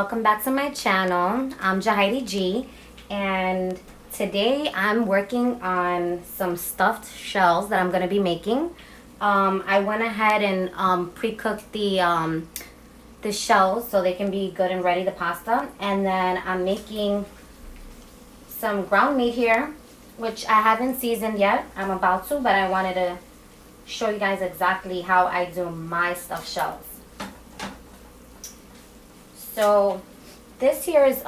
Welcome back to my channel. I'm Jaheidi G, and today I'm working on some stuffed shells that I'm going to be making. I went ahead and pre-cooked the shells so they can be good and ready, the pasta. And then I'm making some ground meat here, which I haven't seasoned yet. I'm about to, but I wanted to show you guys exactly how I do my stuffed shells. So this here is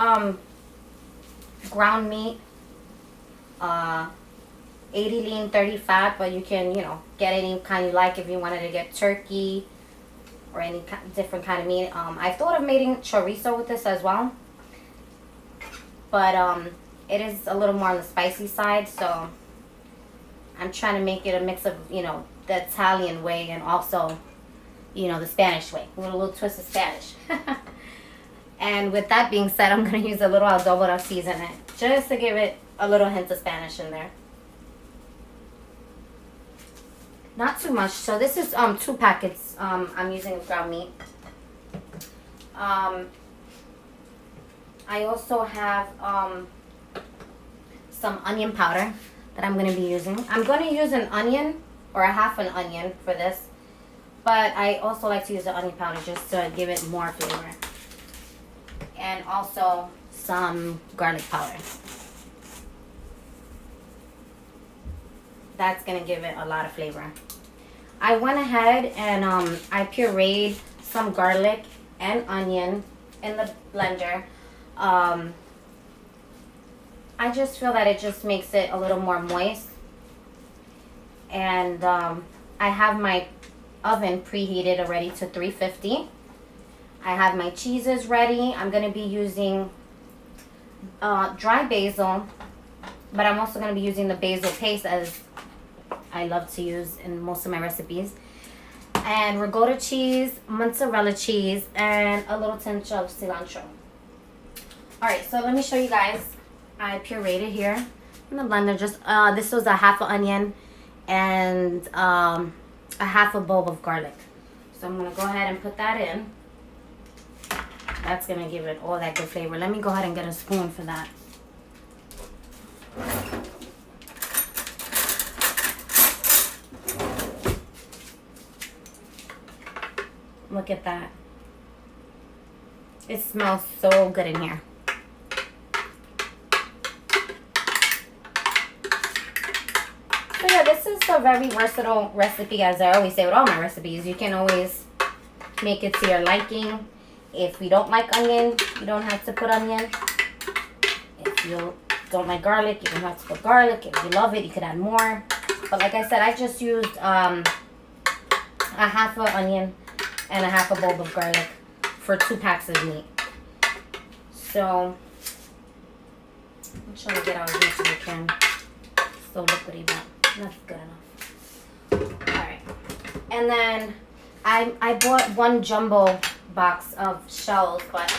ground meat, 80 lean, 30 fat, but you can, get any kind you like. If you wanted to get turkey or any different kind of meat. I thought of making chorizo with this as well, but it is a little more on the spicy side, so I'm trying to make it a mix of, the Italian way and also, the Spanish way, with a little twist of Spanish. And with that being said, I'm going to use a little adobo to season it, just to give it a little hint of Spanish in there. Not too much. So this is 2 packets I'm using of ground meat. I also have some onion powder that I'm going to be using. I'm going to use an onion or a half an onion for this, but I also like to use the onion powder just to give it more flavor. And also some garlic powder. That's going to give it a lot of flavor. I went ahead and I pureed some garlic and onion in the blender. I just feel that it just makes it a little more moist. And I have my oven preheated already to 350. I have my cheeses ready. I'm going to be using dry basil, but I'm also going to be using the basil paste, as I love to use in most of my recipes. And ricotta cheese, mozzarella cheese, and a little tinge of cilantro. Alright, so let me show you guys. I pureed it here in the blender. Just this was a half an onion and a half a bulb of garlic. So I'm going to go ahead and put that in. That's going to give it all that good flavor. Let me go ahead and get a spoon for that. Look at that. It smells so good in here. So yeah, this is a very versatile recipe, as I always say with all my recipes. You can always make it to your liking. If you don't like onion, you don't have to put onion. If you don't like garlic, you don't have to put garlic. If you love it, you could add more. But like I said, I just used a half an onion and a half a bulb of garlic for 2 packs of meat. So I'm trying to get out as much as I can. So liquidy, but not good enough. Alright. And then I bought 1 jumbo box of shells, but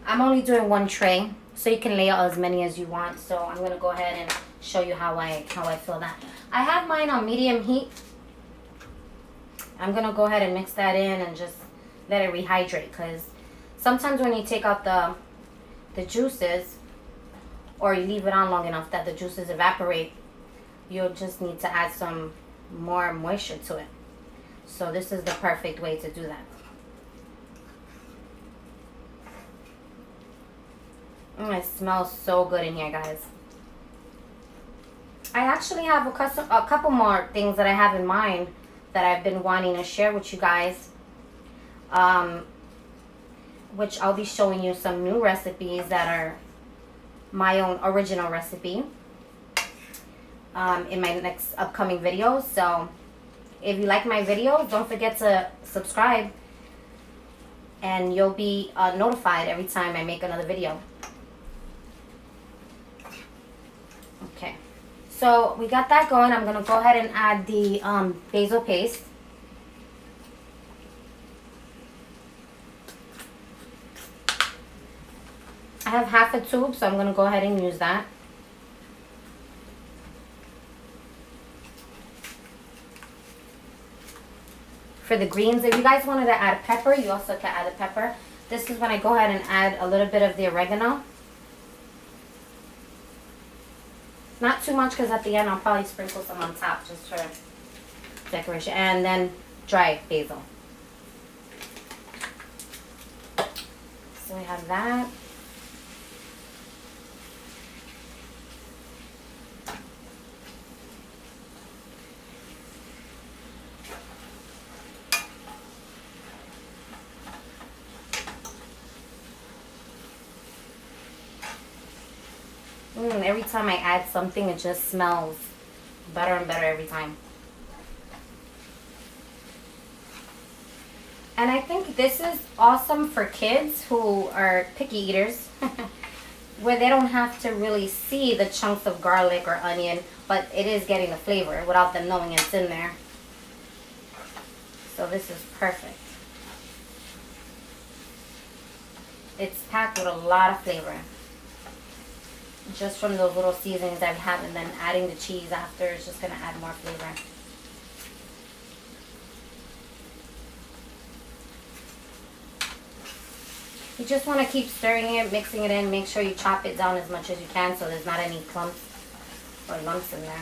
I'm only doing 1 tray, so you can lay out as many as you want. So I'm gonna go ahead and show you how I fill that. I have mine on medium heat. I'm gonna go ahead and mix that in and just let it rehydrate, because sometimes when you take out the juices, or you leave it on long enough that the juices evaporate, you'll just need to add some more moisture to it. So this is the perfect way to do that. It smells so good in here, guys. I actually have a couple more things that I have in mind that I've been wanting to share with you guys. Which I'll be showing you some new recipes that are my own original recipe in my next upcoming videos. So if you like my videos, don't forget to subscribe, and you'll be notified every time I make another video. Okay, so we got that going. I'm going to go ahead and add the basil paste. I have half a tube, so I'm going to go ahead and use that. For the greens, if you guys wanted to add pepper, you also can add the pepper. This is when I go ahead and add a little bit of the oregano. Not too much, because at the end I'll probably sprinkle some on top just for decoration. And then dried basil. So we have that. Every time I add something, it just smells better and better every time. And I think this is awesome for kids who are picky eaters, where they don't have to really see the chunks of garlic or onion, but it is getting the flavor without them knowing it's in there. So this is perfect. It's packed with a lot of flavor, just from those little seasonings that we have, and then adding the cheese after is just going to add more flavor. You just want to keep stirring it, mixing it in. Make sure you chop it down as much as you can so there's not any clumps or lumps in there.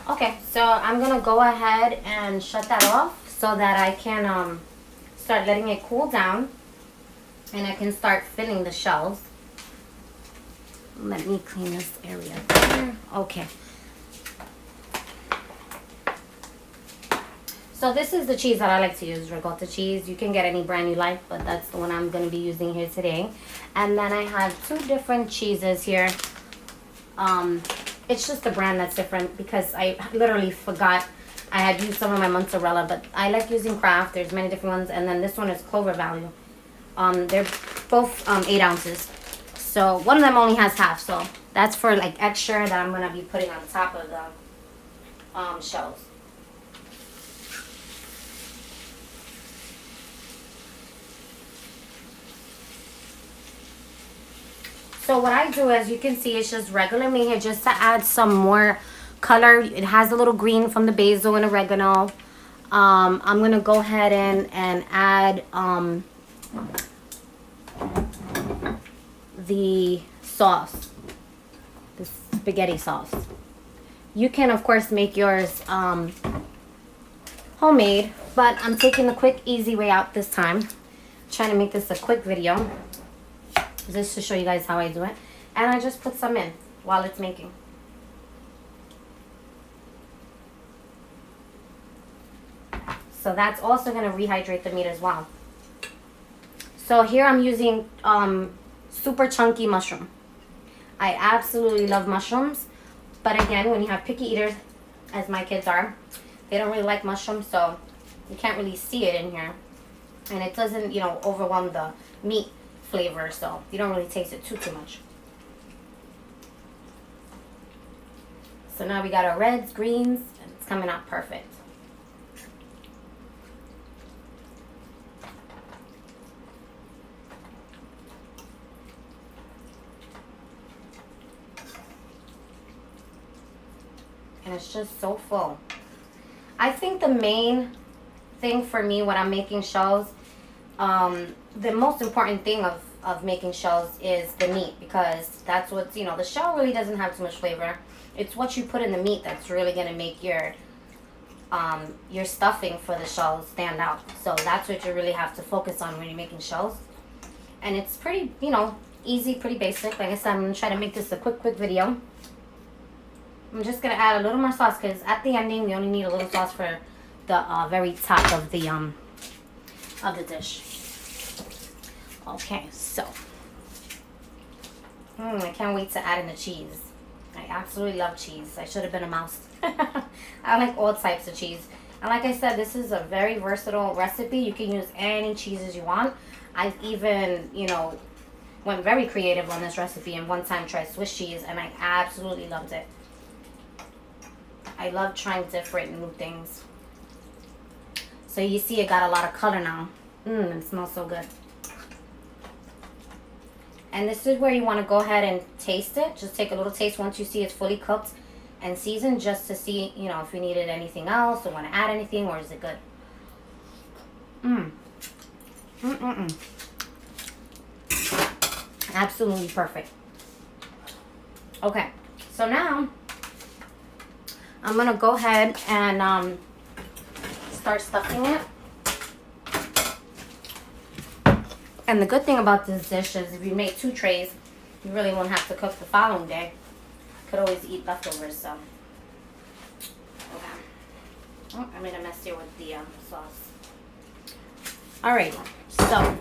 Okay, so I'm going to go ahead and shut that off so that I can start letting it cool down and I can start filling the shells. Let me clean this area here. Okay. So this is the cheese that I like to use, ricotta cheese. You can get any brand you like, but that's the one I'm going to be using here today. And then I have two different cheeses here. It's just the brand that's different because I literally forgot I had used some of my mozzarella, but I like using Kraft. There's many different ones, and then this one is Clover Value. They're both 8 ounces. So one of them only has half, so that's for like extra that I'm gonna be putting on top of the shells. So what I do, as you can see, is just regular me here just to add some more color. It has a little green from the basil and oregano. I'm going to go ahead and add the sauce, the spaghetti sauce. You can, of course, make yours homemade, but I'm taking the quick, easy way out this time. Trying to make this a quick video, just to show you guys how I do it. And I just put some in while it's making. So that's also going to rehydrate the meat as well. So here I'm using super chunky mushroom. I absolutely love mushrooms. But again, when you have picky eaters, as my kids are, they don't really like mushrooms, so you can't really see it in here. And it doesn't, you know, overwhelm the meat flavor, so you don't really taste it too much. So now we got our reds, greens, and it's coming out perfect. And it's just so full. I think the main thing for me when I'm making shells, the most important thing of making shells is the meat, because that's what's, you know, the shell really doesn't have too much flavor. It's what you put in the meat that's really going to make your stuffing for the shells stand out. So that's what you really have to focus on when you're making shells. And it's pretty, you know, easy, pretty basic. Like I said, I'm going to try to make this a quick video. I'm just going to add a little more sauce because at the ending, we only need a little sauce for the very top of the dish. Okay, so I can't wait to add in the cheese. I absolutely love cheese. I should have been a mouse. I like all types of cheese. And like I said, this is a very versatile recipe. You can use any cheeses you want. I've even, you know, went very creative on this recipe and one time tried Swiss cheese and I absolutely loved it. I love trying different new things. So you see it got a lot of color now. It smells so good. And this is where you want to go ahead and taste it. Just take a little taste once you see it's fully cooked and seasoned, just to see, you know, if you needed anything else or want to add anything, or is it good. Absolutely perfect. Okay, so now I'm gonna go ahead and start stuffing it. And the good thing about this dish is if you make 2 trays, you really won't have to cook the following day. Could always eat leftovers, so. Okay. Oh, I made a mess here with the sauce. Alright, so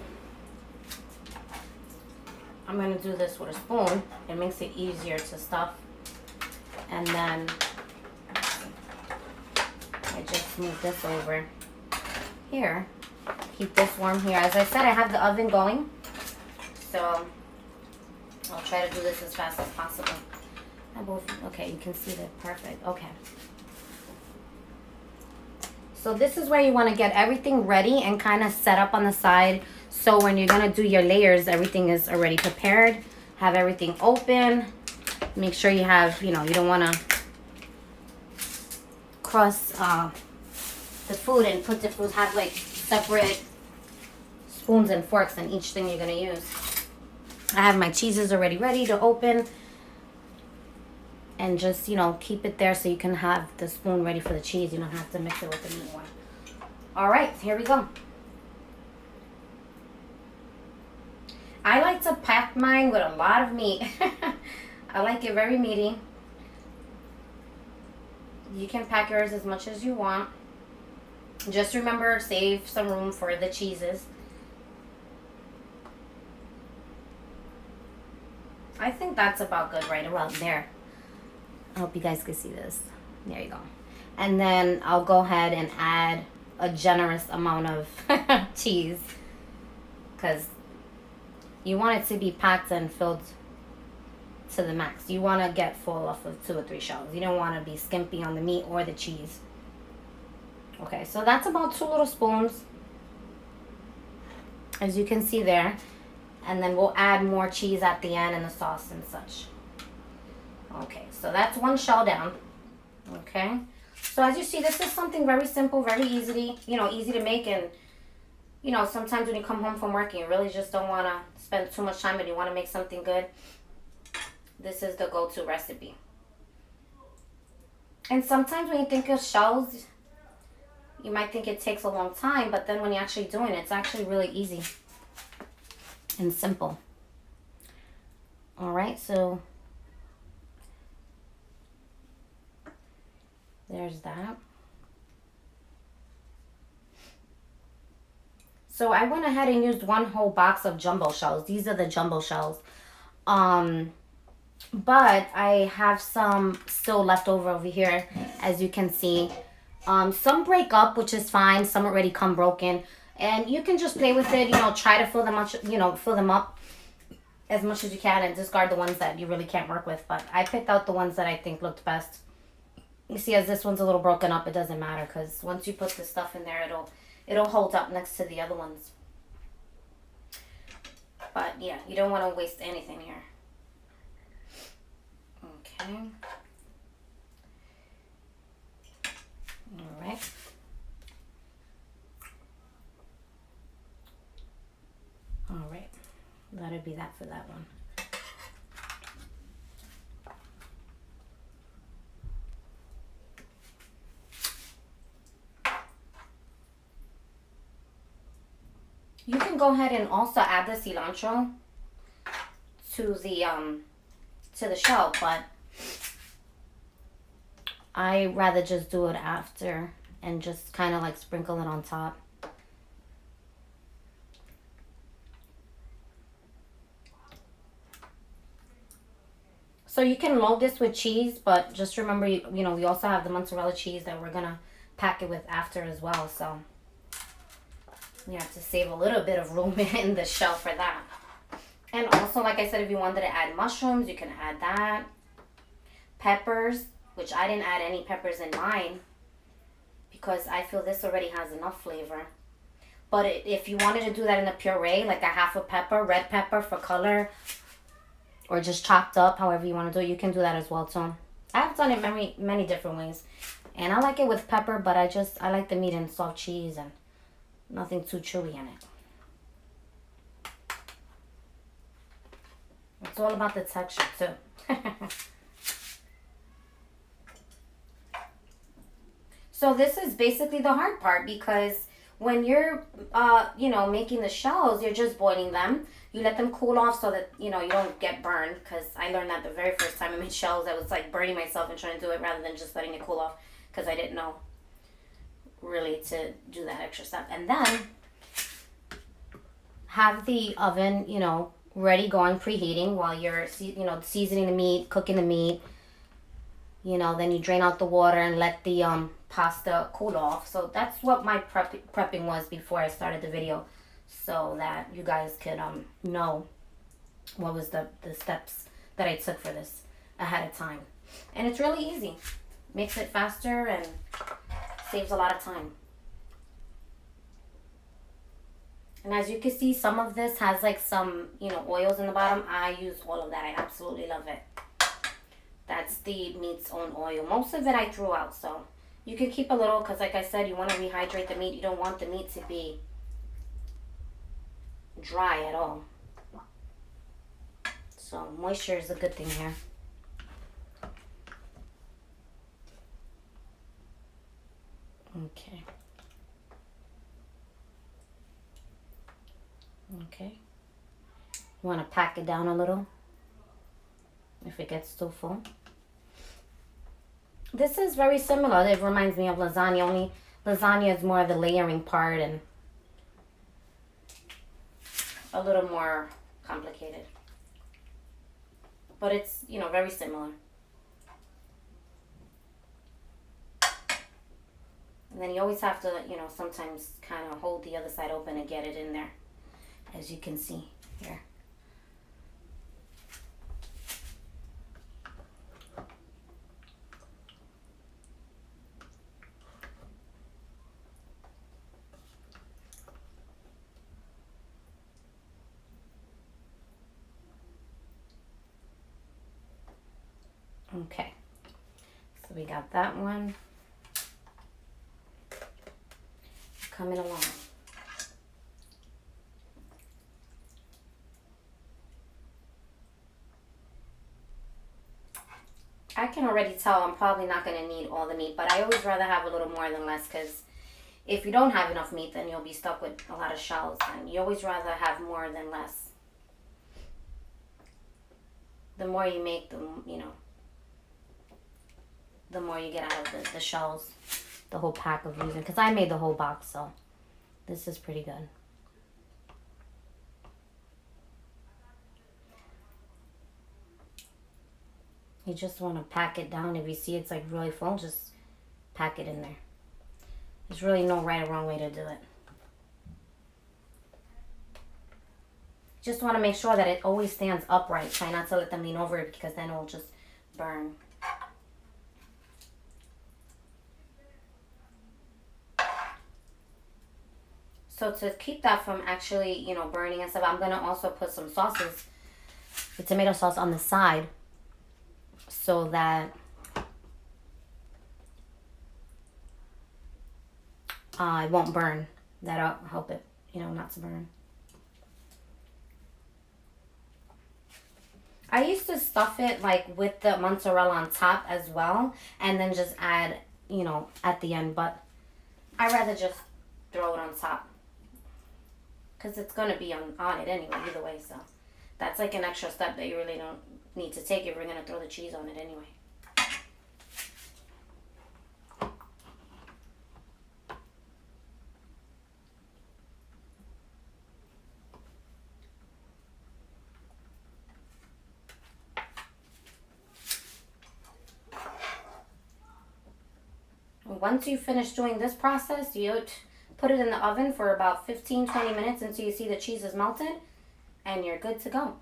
I'm going to do this with a spoon. It makes it easier to stuff. And then I just move this over here. Keep this warm here. As I said, I have the oven going, so I'll try to do this as fast as possible. Okay, you can see that perfect. Okay. So this is where you want to get everything ready and kind of set up on the side. So when you're going to do your layers, everything is already prepared. Have everything open. Make sure you have, you know, you don't want to cross the food and put the food, have like separate spoons and forks in each thing you're going to use. I have my cheeses already ready to open. And just, you know, keep it there so you can have the spoon ready for the cheese. You don't have to mix it with the meat one. All right, here we go. I like to pack mine with a lot of meat. I like it very meaty. You can pack yours as much as you want. Just remember, save some room for the cheeses. I think that's about good right around there. I hope you guys can see this. There you go. And then I'll go ahead and add a generous amount of cheese, because you want it to be packed and filled to the max. You want to get full off of 2 or 3 shells. You don't want to be skimpy on the meat or the cheese. Okay, so that's about 2 little spoons, as you can see there. And then we'll add more cheese at the end and the sauce and such. Okay, so that's 1 shell down. Okay, so as you see, this is something very simple, very easy, you know, easy to make. And you know, sometimes when you come home from work and you really just don't want to spend too much time and you want to make something good, this is the go-to recipe. And sometimes when you think of shells, you might think it takes a long time, but then when you're actually doing it, it's actually really easy and simple. All right, so there's that. So I went ahead and used 1 whole box of jumbo shells. These are the jumbo shells. But I have some still left over here, as you can see. Some break up, which is fine. Some already come broken. And you can just play with it, you know, try to fill them up as much as you can and discard the ones that you really can't work with. But I picked out the ones that I think looked best. You see, as this one's a little broken up, it doesn't matter, because once you put the stuff in there, it'll hold up next to the other ones. But yeah, you don't want to waste anything here. Okay. All right. All right. That'll be that for that one. You can go ahead and also add the cilantro to the shell, but I rather just do it after and just kind of like sprinkle it on top. So you can load this with cheese, but just remember, you know, we also have the mozzarella cheese that we're gonna pack it with after as well. So you have to save a little bit of room in the shell for that. And also, like I said, if you wanted to add mushrooms, you can add that. Peppers, which I didn't add any peppers in mine because I feel this already has enough flavor. But if you wanted to do that in a puree, like a half a pepper, red pepper for color, or just chopped up, however you want to do it, you can do that as well too. I've done it many different ways. And I like it with pepper, but I like the meat in soft cheese and nothing too chewy in it. It's all about the texture too. So this is basically the hard part, because when you're, making the shells, you're just boiling them. You let them cool off so that, you don't get burned, because I learned that the very first time I made shells, I was like burning myself and trying to do it rather than just letting it cool off, because I didn't know really to do that extra step. And then have the oven, ready, going, preheating while you're, seasoning the meat, cooking the meat. Then you drain out the water and let the pasta cool off. So that's what my prepping was before I started the video, so that you guys could know what was the steps that I took for this ahead of time. And it's really easy. Makes it faster and saves a lot of time. And as you can see, some of this has like some, oils in the bottom. I use all of that. I absolutely love it. That's the meat's own oil. Most of it I threw out, so you can keep a little, because like I said, you want to rehydrate the meat. You don't want the meat to be dry at all. So moisture is a good thing here. Okay. Okay. You want to pack it down a little if it gets too full. This is very similar. It reminds me of lasagna, only lasagna is more of the layering part and a little more complicated. But it's, very similar. And then you always have to, sometimes kind of hold the other side open and get it in there, as you can see here. Okay, so we got that one coming along. I can already tell I'm probably not going to need all the meat, but I always rather have a little more than less, because if you don't have enough meat, then you'll be stuck with a lot of shells, and you always rather have more than less. The more you make, the more you get out of the shells, the whole pack of using, because I made the whole box, so this is pretty good. You just want to pack it down. If you see it's like really full, just pack it in there. There's really no right or wrong way to do it. Just want to make sure that it always stands upright. Try not to let them lean over it, because then it will just burn. So to keep that from actually, burning and stuff, I'm going to also put some sauces, the tomato sauce on the side, so that it won't burn. That'll help it, not to burn. I used to stuff it like with the mozzarella on top as well, and then just add, at the end, but I'd rather just throw it on top, because it's going to be on it anyway, either way. So that's like an extra step that you really don't need to take if you're going to throw the cheese on it anyway. Once you finish doing this process, you put it in the oven for about 15-20 minutes until you see the cheese is melted, and you're good to go.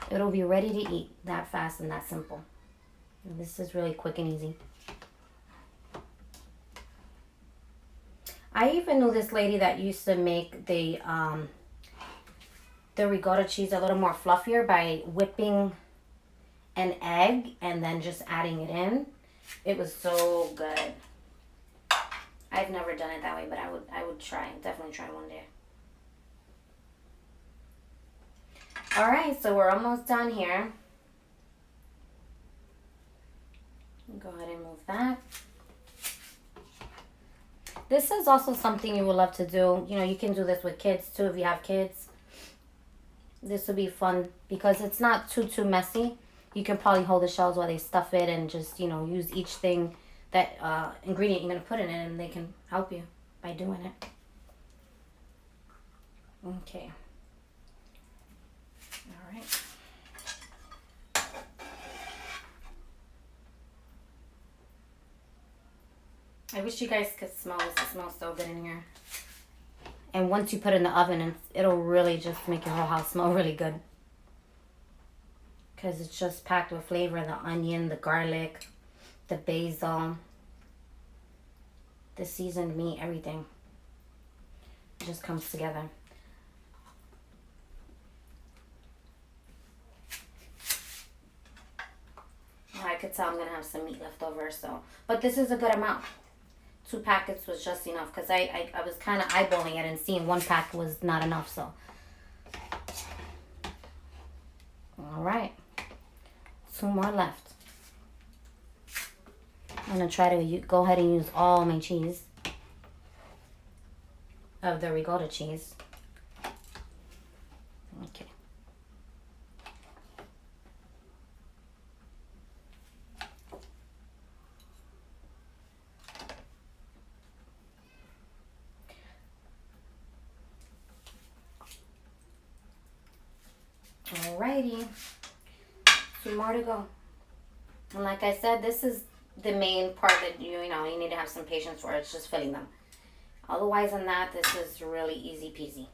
It'll be ready to eat that fast and that simple. And this is really quick and easy. I even knew this lady that used to make the ricotta cheese a little more fluffier by whipping an egg and then just adding it in. It was so good. I've never done it that way, but I would try. Definitely try one day. All right, so we're almost done here. Go ahead and move that. This is also something you would love to do. You know, you can do this with kids too if you have kids. This would be fun because it's not too messy. You can probably hold the shells while they stuff it and just, you know, use each thing that ingredient you're going to put in it, and they can help you by doing it. Okay. All right. I wish you guys could smell this. It smells so good in here. And once you put it in the oven, it'll really just make your whole house smell really good. Because it's just packed with flavor. The onion, the garlic, the basil, the seasoned meat, everything. It just comes together. I could tell I'm going to have some meat left over, so. But this is a good amount. 2 packets was just enough because I was kind of eyeballing it and seeing 1 pack was not enough, so. All right. 2 more left. I'm going to try to go ahead and use all my cheese of the ricotta cheese. Okay. Alrighty, 2 more to go. And like I said, this is the main part that you need to have some patience for. It's just filling them. Otherwise than that, this is really easy peasy.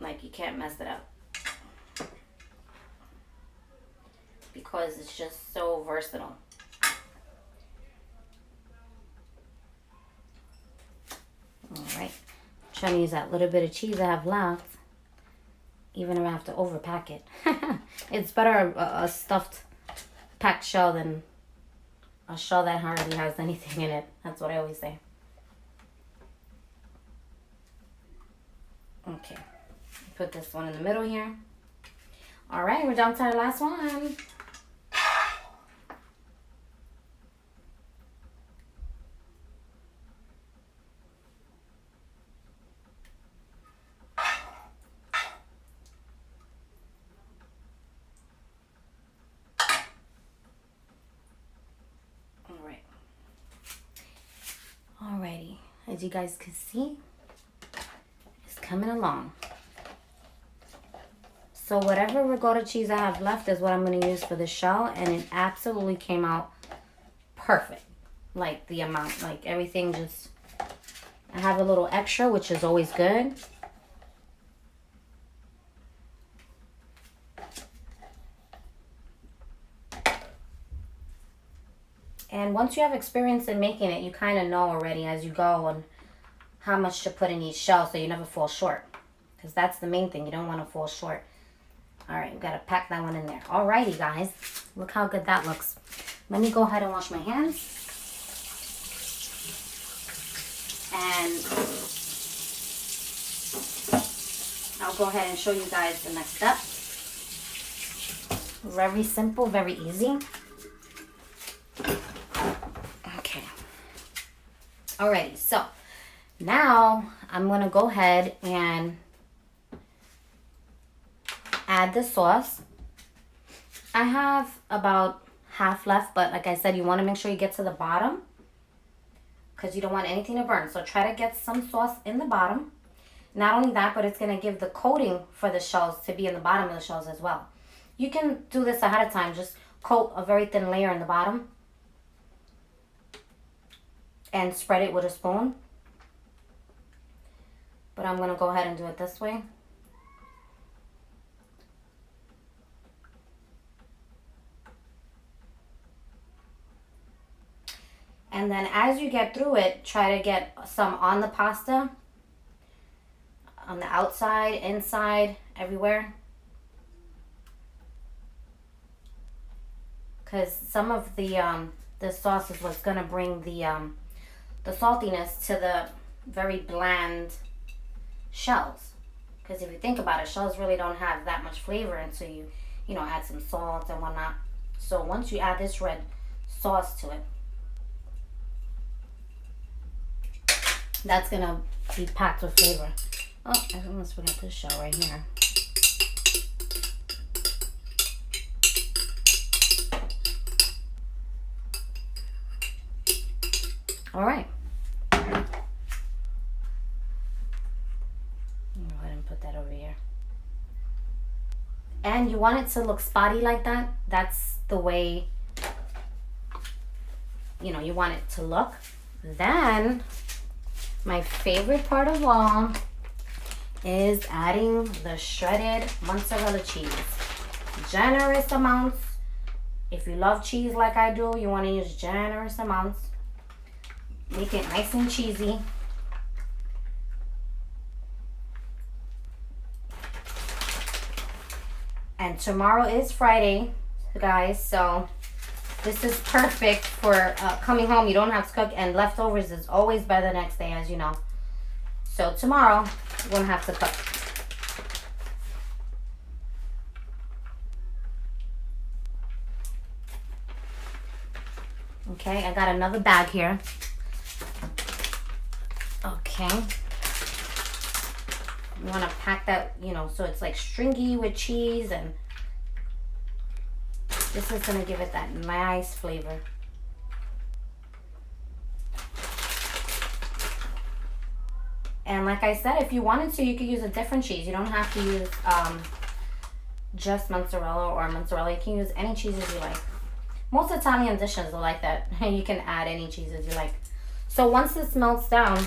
Like, you can't mess it up. Because it's just so versatile. Alright. Trying to use that little bit of cheese I have left. Even if I have to overpack it. It's better a stuffed packed shell than a shell that hardly has anything in it. That's what I always say. Okay. Put this one in the middle here. Alright, we're down to our last one. Alrighty, as you guys can see, it's coming along. So whatever ricotta cheese I have left is what I'm going to use for the shell, and it absolutely came out perfect. Like the amount, like everything just, I have a little extra, which is always good. And once you have experience in making it, you kind of know already as you go and how much to put in each shell so you never fall short. Because that's the main thing. You don't want to fall short. Alright, we've got to pack that one in there. Alrighty, guys. Look how good that looks. Let me go ahead and wash my hands. And I'll go ahead and show you guys the next step. Very simple, very easy. Okay. Alrighty, so now I'm going to go ahead and add the sauce. I have about half left, but like I said, you want to make sure you get to the bottom because you don't want anything to burn. So try to get some sauce in the bottom. Not only that, but it's going to give the coating for the shells to be in the bottom of the shells as well. You can do this ahead of time. Just coat a very thin layer in the bottom and spread it with a spoon. But I'm going to go ahead and do it this way. And then as you get through it, try to get some on the pasta, on the outside, inside, everywhere. Because some of the sauce is what's gonna bring the saltiness to the very bland shells. Because if you think about it, shells really don't have that much flavor until you add some salt and whatnot. So once you add this red sauce to it, that's gonna be packed with flavor. Oh, I almost forgot this shell right here. All right. Go ahead and put that over here. And you want it to look spotty like that. That's the way, you want it to look. Then, my favorite part of all is adding the shredded mozzarella cheese. Generous amounts. If you love cheese like I do, you want to use generous amounts. Make it nice and cheesy. And tomorrow is Friday, guys, so this is perfect for coming home. You don't have to cook, and leftovers is always better the next day, as you know. So tomorrow, you won't have to cook. Okay, I got another bag here. Okay. You want to pack that, so it's like stringy with cheese, and this is going to give it that nice flavor. And like I said, if you wanted to, you could use a different cheese. You don't have to use just mozzarella or mozzarella. You can use any cheeses you like. Most Italian dishes are like that. You can add any cheeses you like. So once this melts down,